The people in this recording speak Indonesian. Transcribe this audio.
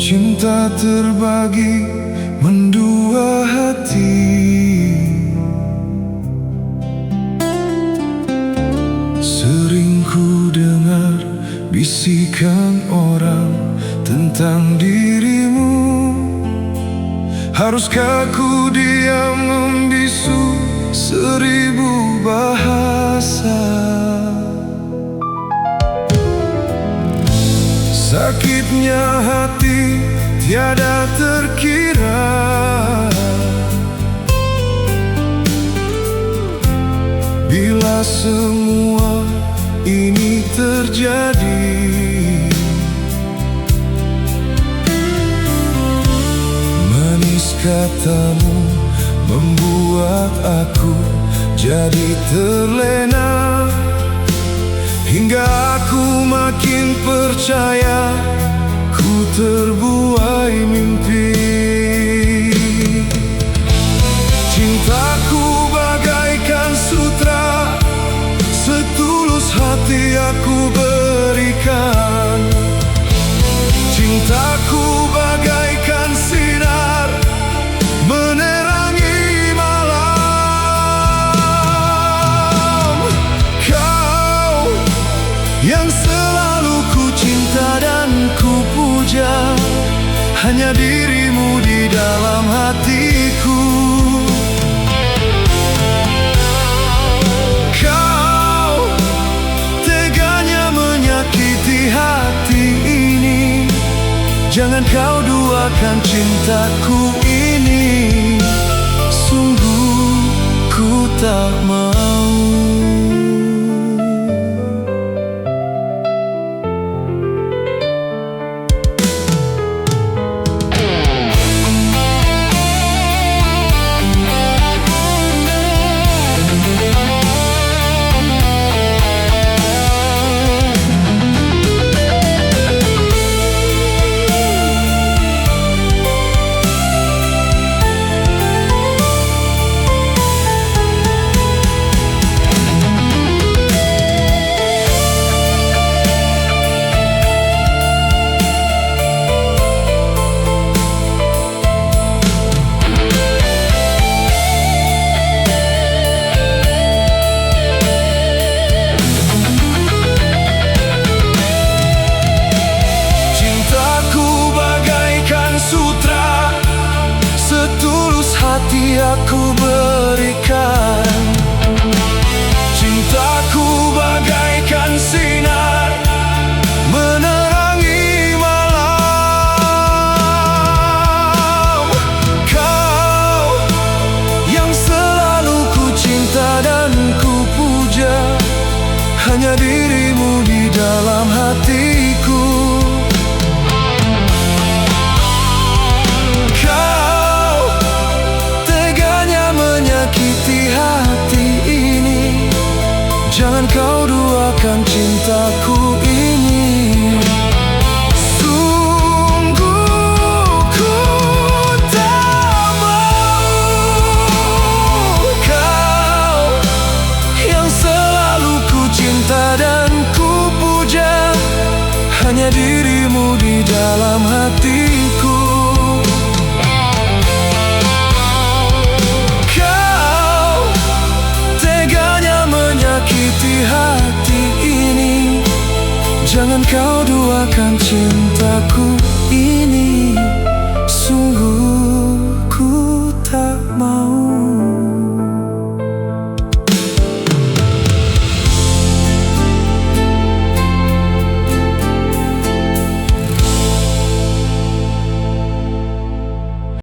Cinta terbagi mendua hati. Sering ku dengar bisikan orang tentang dirimu. Haruskah ku diam membisu seribu bahasa? Sakitnya hati tiada terkira. Bila semua ini terjadi, manis katamu membuat aku jadi terlena. Hingga aku makin percaya ku terbuai mimpi. Cintaku bagaikan sutra, setulus hati aku berikan. Cintaku bagaikan sinar menerangi malam. Kau yang selalu ku cinta dan ku puja, hanya dirimu di dalam hatiku. Kau teganya menyakiti hati ini. Jangan kau duakan cintaku ini. Sungguh ku tak mau. Hati aku berikan. Cintaku bagaikan sinar menerangi malam. Kau yang selalu ku cinta dan ku puja, hanya dirimu di dalam hatiku. Jangan kau duakan cintaku ini. Sungguh ku tak mau. Kau yang selalu ku cinta dan ku puja, hanya dirimu di dalam hatiku. Hati ini, jangan kau duakan cintaku